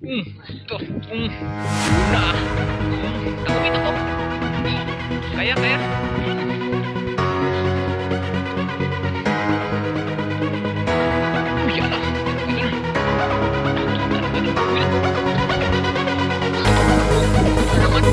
Ito. Una. Takupin ako. Kaya, kaya. Uy, yan ah. Ito na. Naman.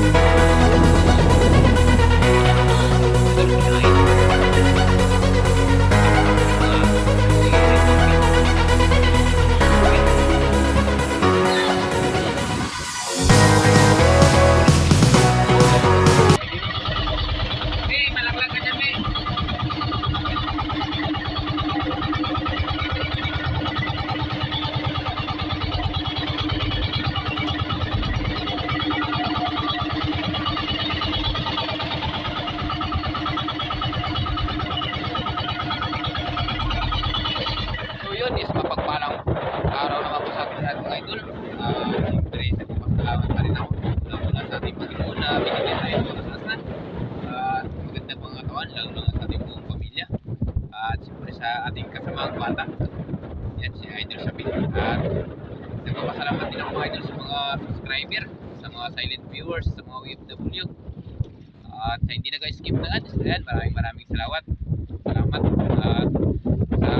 Is mapagpalang araw naman po sa ating lahat mga idol. Siyempre, nagpapasalamat pa rin ako mula sa ating Panginoon na binigyan tayo ng kasalanan at magandang mga katawan, lalo na sa ating buong pamilya at siyempre sa ating kasamaang bata. Yan si Idol Shabit at nagpapasalamat din ako mga idol sa mga subscriber, sa mga silent viewers, sa mga OFW at sa hindi nag-skip na ads. Maraming salamat at sa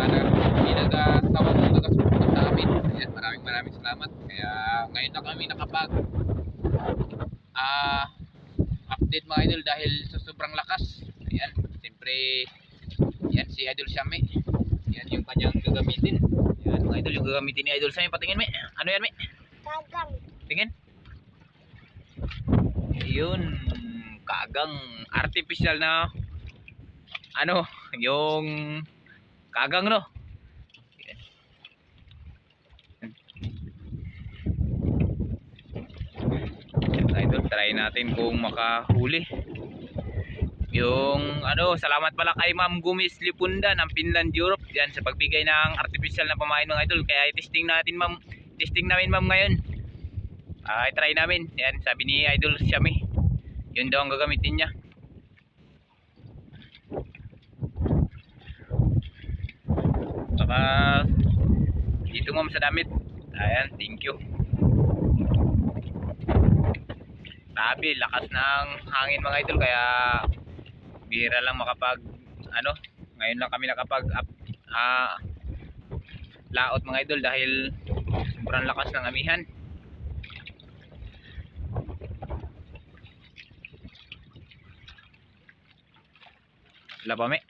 hindi nagtawag ng nagasuporta sa amin. Ayan, maraming salamat. Kaya ngayon na kami nakapag update mga idol dahil sa sobrang lakas. Ayan, siyempre yan si Idol Shami. Yan yung kanyang gagamitin. Yan mga idol, yung gagamitin ni Idol Shami. Patingin, me. Ano yan, me? Kagang. Tingin. Yun, kagang artificial na ano, yung kagang, no? Idol, try natin kung makahuli yung ano. Salamat pala kay Ma'am Gumis Lipunda ng Finland, Europe, yan sa pagbigay ng artificial na pamain mga idol. Kaya testing natin, ma'am. Testing namin, ma'am, ngayon. Try namin. Yan, sabi ni Idol Shami, yun daw ang gagamitin niya. Saka dito, ma'am, sa damit. Ayan, thank you. Grabe, lakas ng hangin mga idol, kaya bihira lang makapag ano, ngayon lang kami nakapag laot mga idol dahil sobrang lakas ng amihan. Wala pa, me?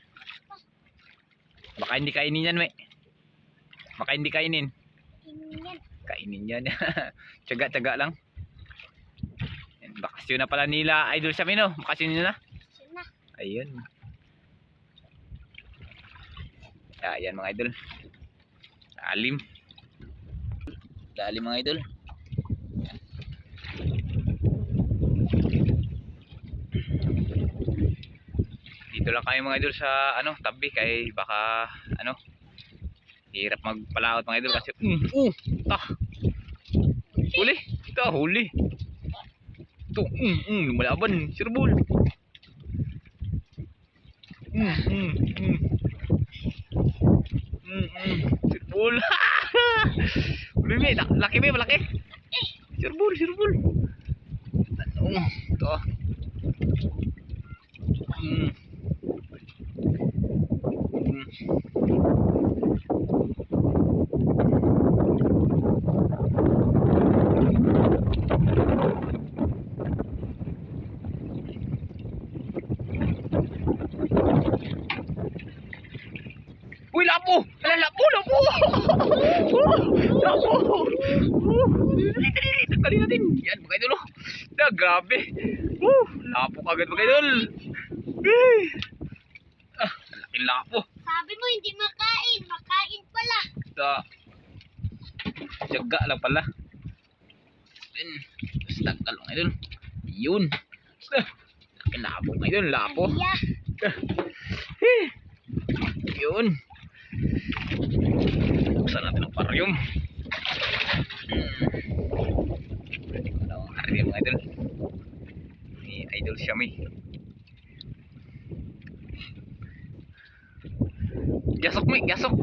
Baka hindi kainin yan, me. Baka hindi kainin. Kainin yan. Tsaga-tsaga lang. Bakasyon na pala nila Idol Shami, no? Bakasyon nyo na? Ayun. Ayan mga idol. Lalim. Lalim mga idol. Dito lang kami mga idol sa ano, tabi, kay baka ano, hirap magpalaot mga idol kasi huli. Ito, huli. Ito, lumalaban, sirbol. Sirbol. Huli, me, laki, me, malaki. Sirbol. Ito. Uy, lapo! Lapo! Lapo! Dito, tanggalin natin. Yan, mga idol. Grabe. Lapo kagad mga idol. Laking lapo. Sabi mo hindi makain. Makain pala. Jaga lang pala. Tanggal mga idol. Yun. Laking lapo mga idol. Lapo. Yun. Buksan natin ang aquarium. Ano ang aquarium mga idol ni Idol Shami. Gasok, may gasok.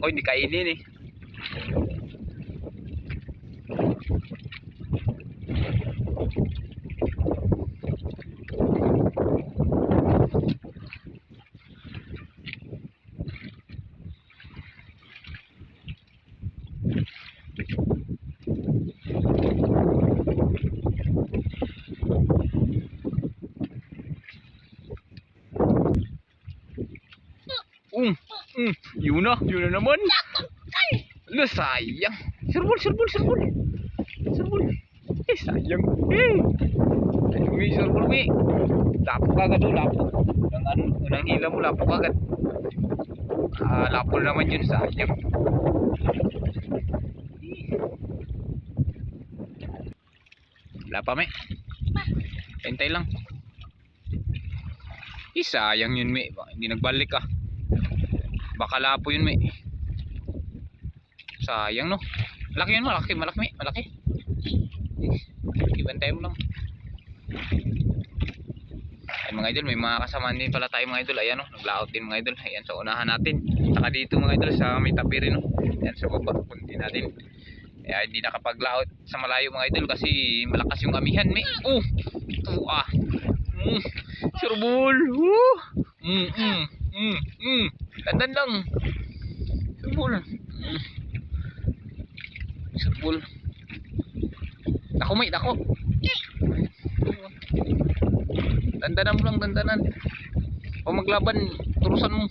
Oh, hindi kainin eh. Yun na naman. Ala, sayang. Serbol. Sayang. May serbol, may. Lapok agad, lapok. Unang hila mo, lapok agad. Lapol naman yun, sayang. Wala pa, may. Hintay lang. Sayang yun, may. Hindi nagbalik ah. Baka lapo yun, may. Sayang, no? Malaki yun, malaki. Ibantay mo lang. Ayan mga idol, may mga kasamaan din pala tayo mga idol. Ayan, no? Naglaot din mga idol. Ayan, sa unahan natin. Saka dito mga idol, sa may tabi rin, no? Ayan, sa baba, punti natin. Kaya hindi nakapaglaot sa malayo mga idol kasi malakas yung amihan, may. Serbol. Dandan lang. Serbol. Dako, may, dako. Dandanan mo lang, dandanan. Pag maglaban, turusan mo.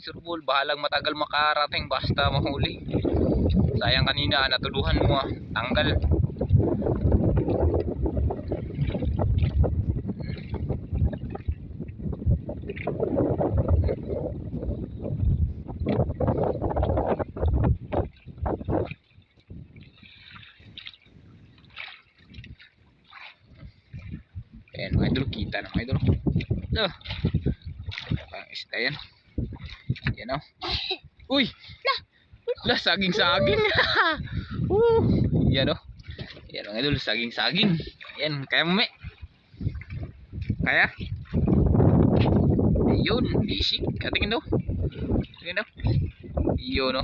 Serbol. Bahalang matagal makarating basta mahuli. Sayang kanina, natuluhan mo ah. Tanggal. Ayan mga idol, kita na mga idol. Isda yan. Yan o. Uy! Saging. Yan o. Yan mga idol, saging. Yan, kaya mo, me? Kaya? Ayun, bisik. Tingin daw. Yun o.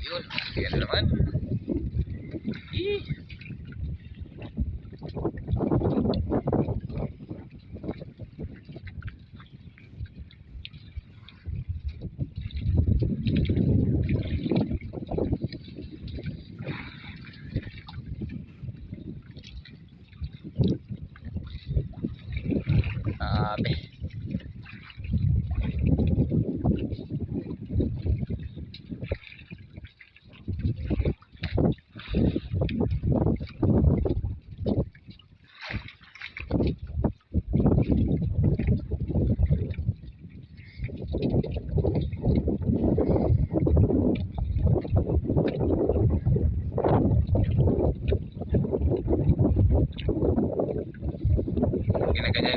Yun. Yan naman.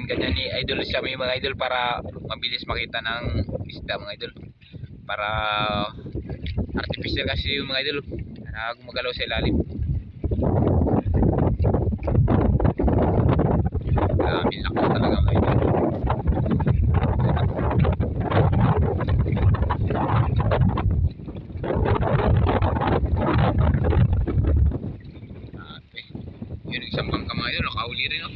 Ganyan ni idol siya mga idol para mabilis makita ng isda mga idol, para artificial kasi yung mga idol na gumagalaw sa ilalim. Dami lakas talaga mga idol. Yun yung isang bangka mga idol, nakauli rin, no?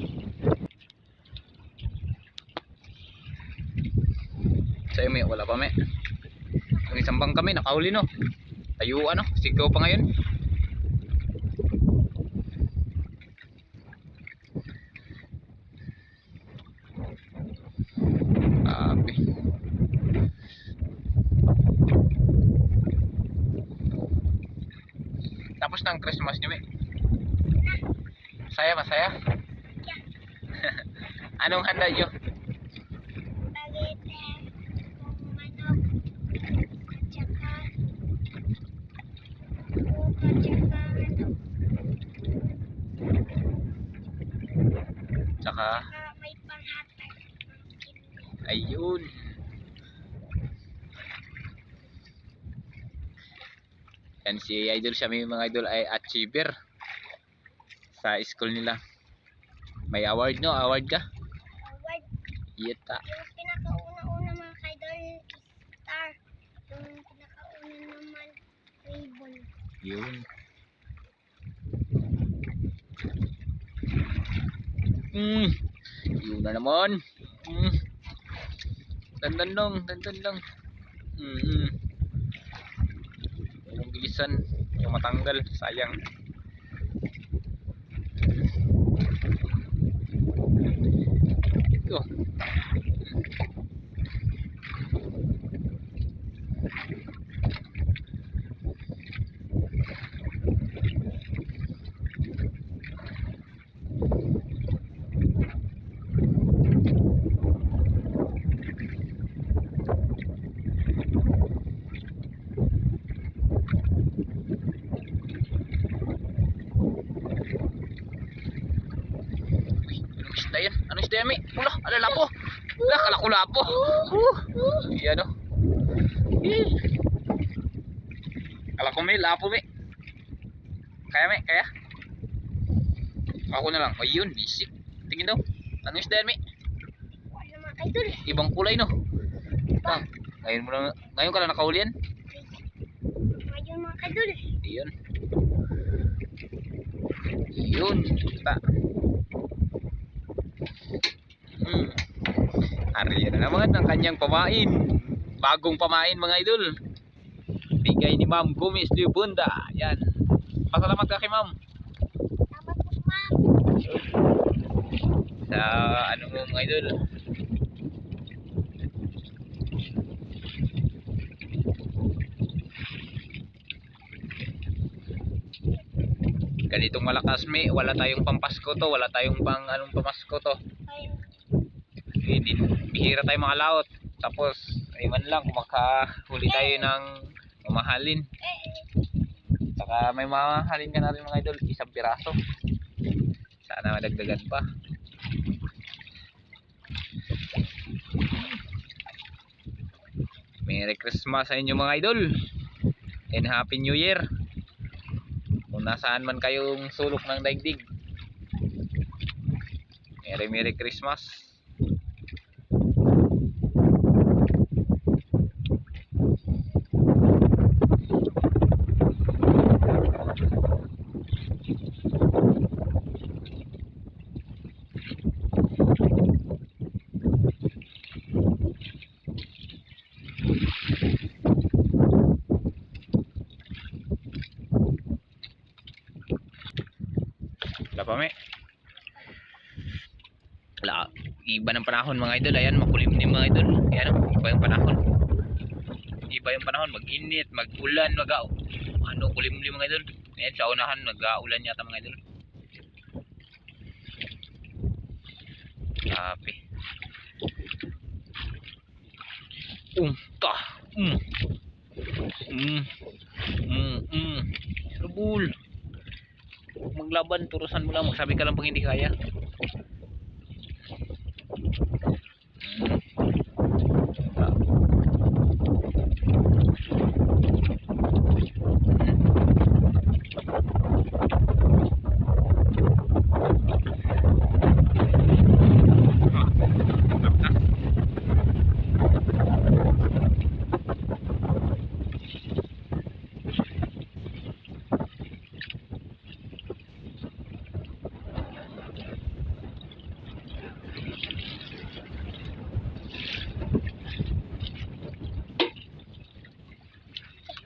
Sa'yo may, wala pa may. Yung isang bangka may, nakauli, no? Tayuan, no? Sigaw pa ngayon. Tapos na ang Christmas niyo, may. Masaya? Anong handa nyo? Spaghetti, manok, Tsaka may panghatag. ayun. Yan si Idol Shami mga idol ay achiever sa school nila. May award no? Award ka? Award. Yeta. Yung pinakauna-una mga kaidol, star. Yung pinakauna naman, ribbon. Yun. Yun na naman. Dandan lang. Yung bilisan, yung matanggal, sayang. Ito. Anong isda yan, Mi? Wala, alalapo. Wala, kalakulapo. Yan o. Kalako, Mi, lapo, Mi. Kaya, Mi, kaya? Ako na lang. Ayun, bisik. Tingin daw. Anong isda yan, Mi? Wala mga kaidol. Ibang kulay, no? Ah, ngayon ka lang nakahuli yan? Ngayon mga kaidol. Ayun. Yun. Ta. Ari na naman ang kanyang pamain. Bagong pamain mga idol. Bigay ni Ma'am Gumis Libunda. Yan. Pasalamat ka kay Ma'am. Salamat po, ma'am. Sa ano mo mga idol. Ganitong malakas, Mi. Wala tayong pampasko to. Wala tayong pang anong pamasko to. Ayun. Bihira tayo makalaot. Tapos ayun lang kung makahuli tayo ng mamahalin. Saka may mamahalin ka na rin mga idol, isang piraso. Sana madagdagan pa. Merry Christmas sa inyo mga idol and Happy New Year kung nasaan man kayong sulok ng daigdig. Merry Christmas. Lapame. Wala, iba ng panahon mga idol. Ayan, makulimlim mga idol. Ayan, iba yung panahon. Iba yung panahon, mag-init, mag-ulan, kulimlim mga idol. Ayan, sa unahan, nag-aulan yata mga idol. Grabe. Rubul. Huwag maglaban, turusan mo lang, magsabi ka lang pag hindi kaya.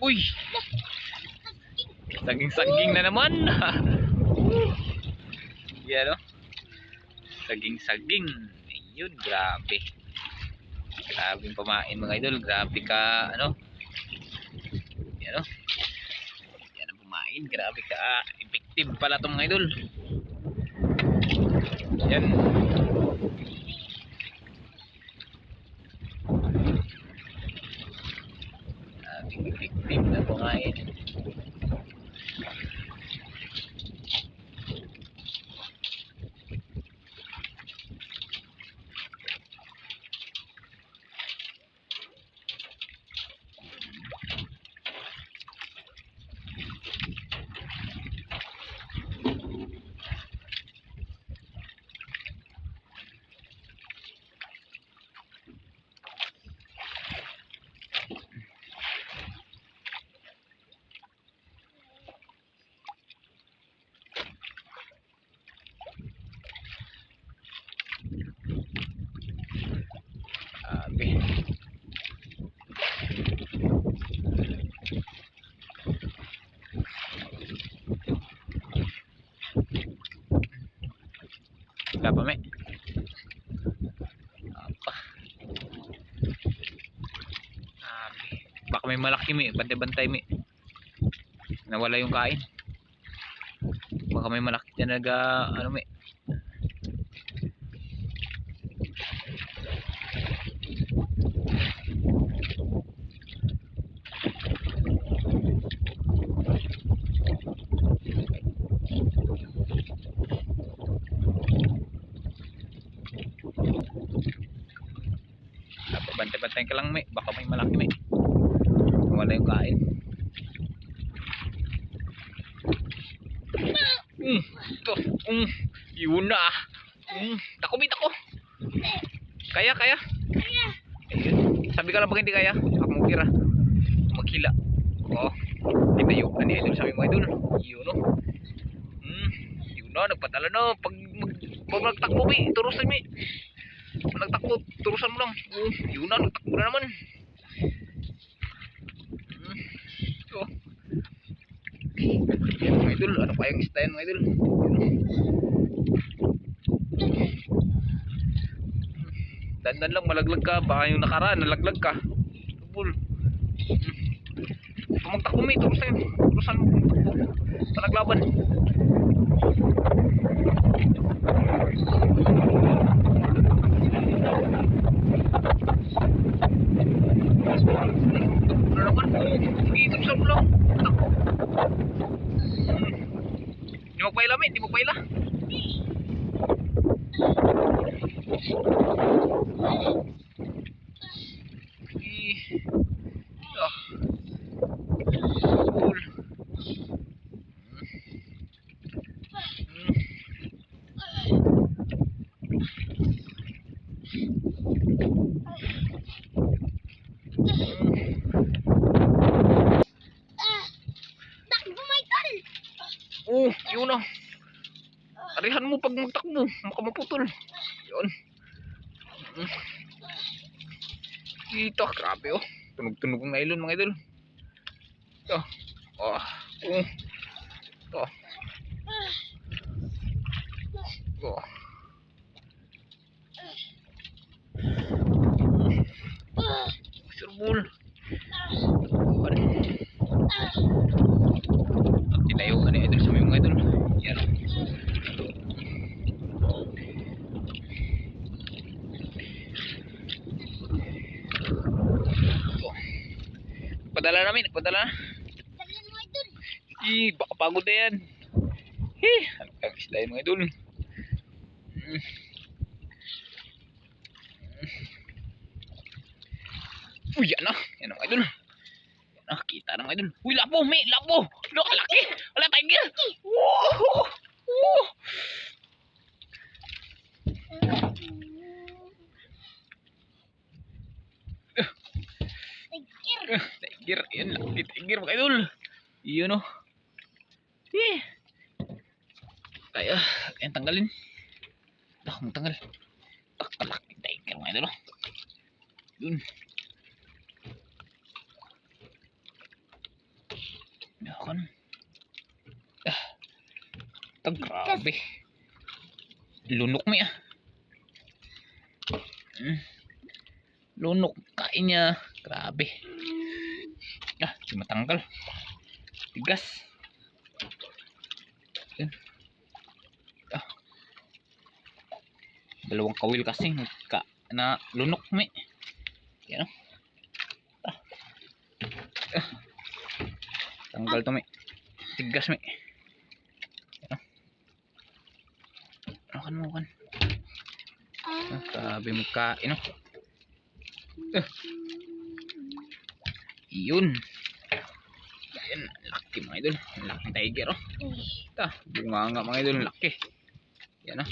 Uy! Saging-saging na naman! Yan o. Saging-saging. Ayun, grabe. Grabe yung pamain mga idol. Grabe ka, ano. Yan o. Yan ang pamain. Grabe ka. Effective pala itong mga idol. Yan. Effective na pamain. Wala pa, me. Apa. Baka may malaki, me. Bantay-bantay, me. Nawala yung kain. Baka may malaki dyan ano, me. Bantay-bantay ka lang, me. Baka may malaki, me. Wala yung kain. Ito. Yun na. Dako, me. Dako. Kaya. Kaya. Ayun. Sabi ka lang pag hindi kaya. Ako magira. Maghila. Oo. Ay tayo. Ano idol sabi mo, idol? Yun, no? Yun na. Nagpadala na. Pag nagtakbo, me. Turusan, me. Pag nagtakbo, turusan mo lang. Yun na. Nagtakbo na naman. Ito. Yan, mga idol. Ano pa yung isda yan, mga idol? Dandan lang, malaglag ka. Baka yung nakaraan, nalaglag ka. Tubol. Magtakbo, may. Turusan mo. Panaglaban. Ano naman? Sige, turusan mo lang. Takbo. Hindi magpaila, may. Hindi magpaila. Cool. Takbo, may tol. Yun na. Arihan mo pag magtakbo, baka maputol. Yun. Ito, grabe oh. Tunog-tunog ang nylon, mga idol. Ito. Ito. Sirbol. Tinayo ka ni idol sa mga idol. Yan. Nagpadala namin, nagpadala. Dalhin mo, idol. Baka pagod na yan. Ano kayang isda yun, mga idol? Yan na. Yan na, mga idol. Yan na, kita na, mga idol. Uy, lapo, may, lapo. Nakalaki. Wala, tiger. Wow. Tiger. Yan, laki tiger, mga idol. Yun o. Kaya tanggalin. Tanggal. Kalaki tiger, mga idol. Yun. Yan. Ito, grabe. Lunok mo Lunok. Kain niya. Grabe. Di matanggal. Tigas. Yan. Dalawang kawil kasi na lunok mo Yan o. Tanggal to tigas Ano kan grabe magkain yun. Yan, laki mga idol. Laki tiger ito, bunga nga mga idol. Laki. Yan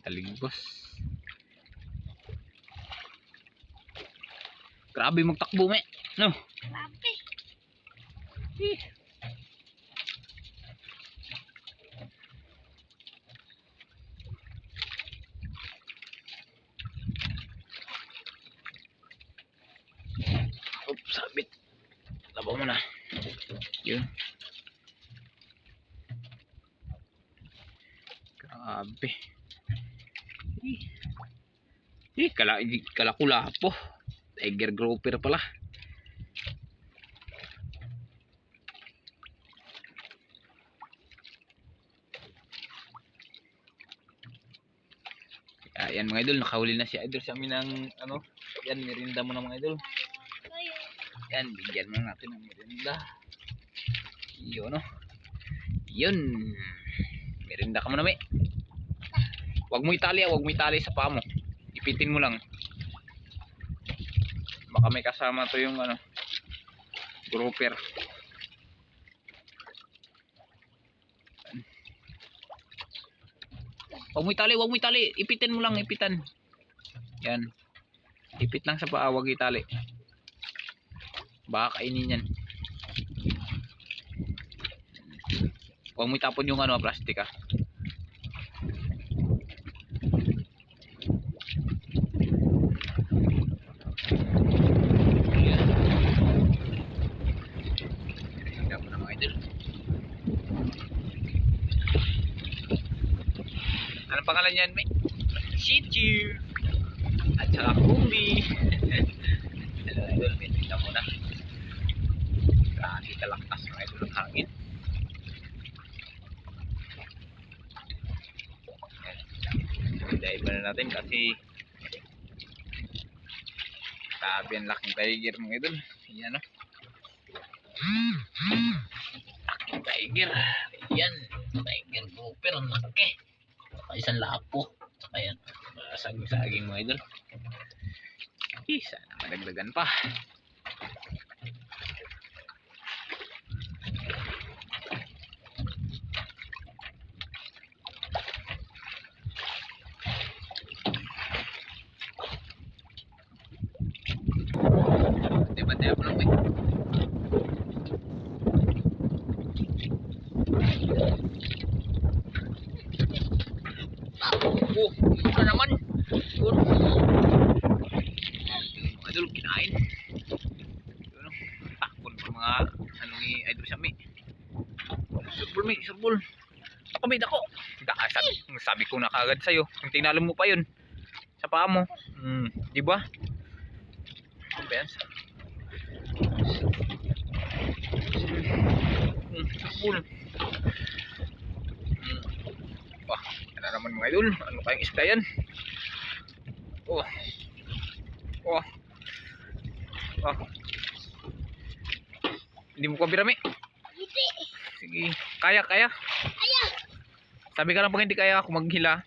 Taligbos. Grabe magtakbo no. Grabe. mo na. Yun. Grabe. Kalakula po. Tiger grouper pala. Ayan mga idol, nakahuli na si idol sa amin ng ano. Yan, merinda mo na mga idol. Yan, bigyan mo natin ng merinda. Yun, no? Yun. Merinda ka mo na, may. Huwag mo itali sa paa mo. Ipitin mo lang. Baka may kasama to yung ano, grouper. Huwag mo itali. Ipitin mo lang, ipitan. Yan. Ipit lang sa paa, huwag itali. Baka kainin yan. Huwag mo itapon yung ano, plastic ah. Yan. Tingnan mo na mga idol. Anong pangalan yan, may? Shih Tzu. At saka Kumbi. Hello idol, may tingnan mo na. Grabe kalakas mga idol ng hangin. Dive na natin kasi grabe ang laking tiger mga idol. Yan o. Laking tiger. Yan. Tiger grouper. Ang laki. Isang lapo. Saka yan. Saging mga idol. Sana madagdagan pa. Bantay ako lang may. Ito na naman. Idol, kinain. Takbol pa mga ano ni idol siya may. Surbol. Ako may dako. Sabi ko na kagad sa'yo. Kung tinalo mo pa yun. Sa paa mo. Di ba? Ano ba yan? Surbol. Wah, ano naman mga idol? Ano kayang isda yan? Hindi mo kabirami? Hindi. Sige, kaya. Kaya. Sabi ka lang pag hindi kaya ako maghila.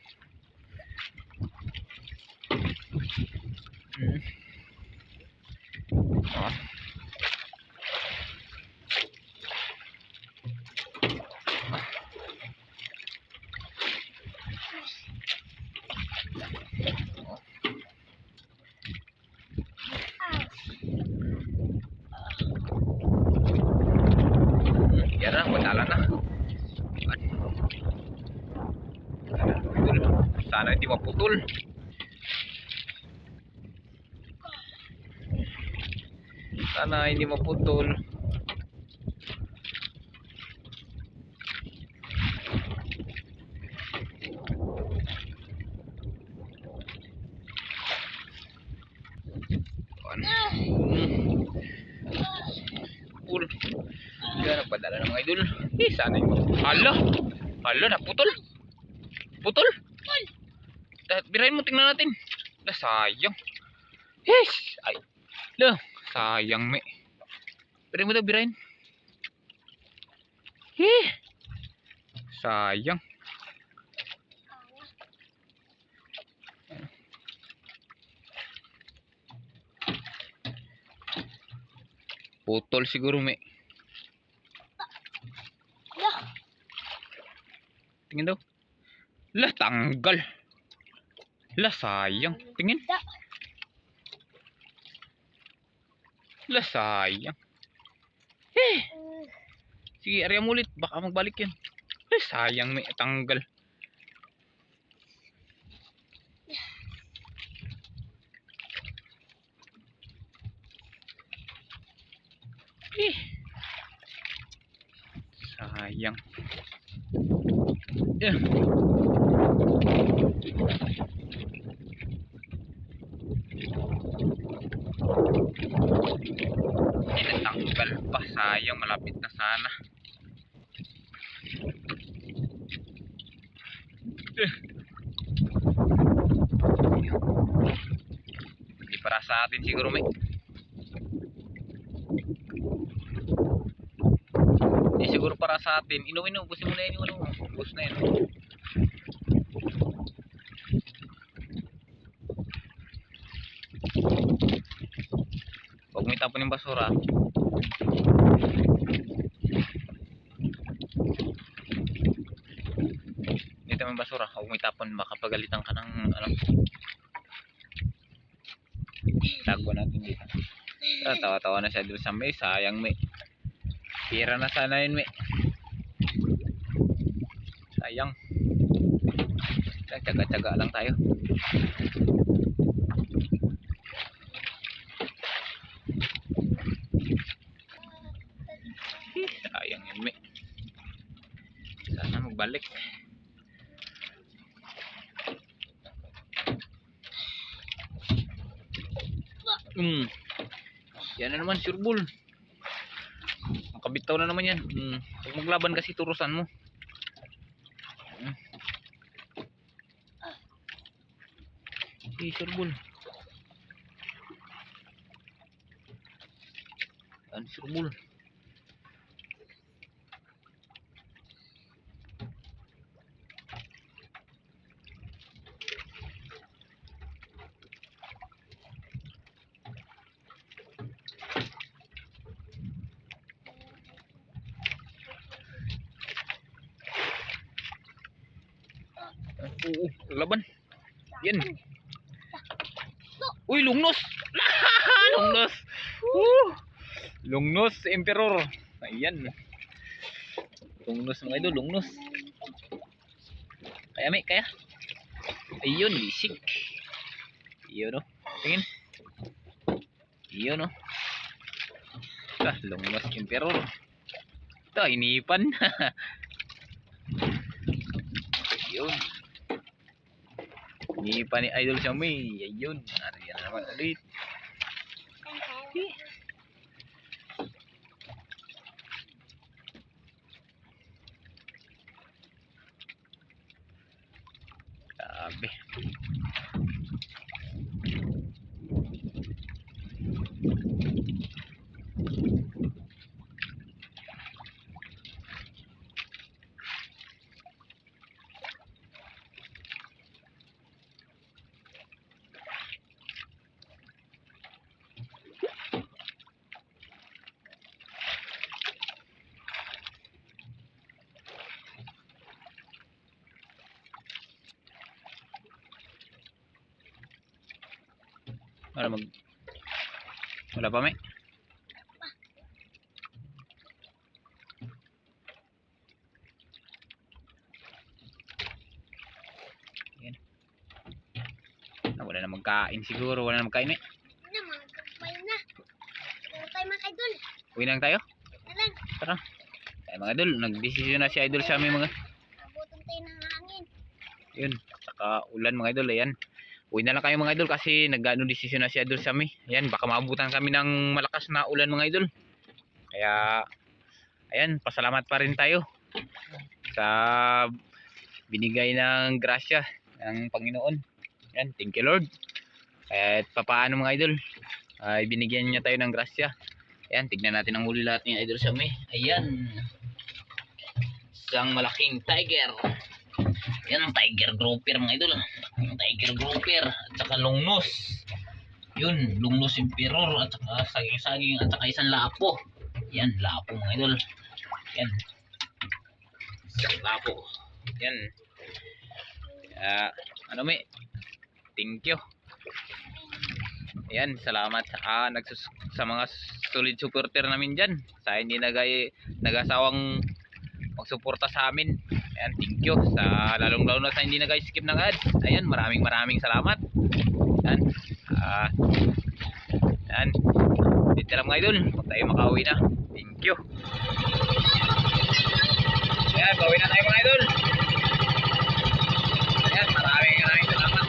Yan na, padala na. Sana hindi maputol. Sana hindi maputol. Putol. Yan, nagpadala ng mga idol. Sana yung... Hala, naputol. Putol. Birahin mo, tingnan natin. Sayang. Yes. Ay. Sayang me. Birahin mo daw, birahin. Sayang. Putol siguro me. Tingin daw. Tanggal. Sayang. Tingin. Sayang. Sige, area mo ulit. Baka magbalik yan. Sayang may tanggal. Sayang. Yeah. Natanggal pa, sayang, malapit na sana. Hindi para sa atin siguro, may. Hindi siguro para sa atin. Inumin, ubusin mo na yun yung ano, ubus na yun. Huwag mo itapon yung basura. Dito yung basura, huwag mo itapon, baka pagalitan ka ng ano. Tago natin dito. Tawa-tawa na siya dito sa may, sayang may. Pira na sana yun may. Sayang. Tsaga-tsaga lang tayo. Sayang yun may. Sana magbalik. Yan na naman, sureball. Makabitaw na naman yan. Huwag maglaban kasi turusan mo. Sureball. Yan, sureball. Laban. Yan. Uy, lungnos. Lungnos. Lungnos emperor. Ayan. Lungnos mga idol, lungnos. Kaya may, kaya. Ayun, bisig. Ayun, no. Tingin. Ayun, no. Lungnos emperor. Ito, inipan. Ayun. Ini pa ni Idol Xiaomi. Ayun. Ariyan na naman ulit. Grabe. Wala pa may. Yan. Wala na magkain siguro, wala na magkain may. Naman, kapay na. Pero tayo mga idol. Uwi na lang tayo. Nalang, Tara. Ay mga idol, nagdesisyon na si Idol Xiaomi mga. abutan tayo ng hangin. Yun, saka ulan mga idol, ayan. Uwi na lang kayo mga idol kasi nag-ano desisyon na si Idol Xiaomi. Ayan, baka maabutan kami ng malakas na ulan mga idol. Kaya, ayan, pasalamat pa rin tayo sa binigay ng grasya ng Panginoon. Ayan, thank you Lord. Kahit papaano mga idol, ay binigyan niya tayo ng grasya. Ayan, tignan natin ang huli lahat ni Idol Xiaomi. Ayan, isang malaking tiger. Yan, tiger grouper mga idol. Yung tiger grouper at saka lungnos. Yun, lungnos emperor at saka saging-saging at saka isang lapo. Yan, lapo mga idol. Yan. Isang lapo. Yan. Ano may? Thank you. Ayan, salamat sa mga solid supporter namin dyan. Sa hindi nagasawang magsuporta sa amin. Ayan, thank you sa lalong-lalo na sa hindi nag-skip ng ads. Ayan, maraming salamat. Ayan. Ayan. Dito lang mga idol. Huwag tayo makauwi na. Thank you. Ayan, bawi na tayo mga idol. Ayan, maraming salamat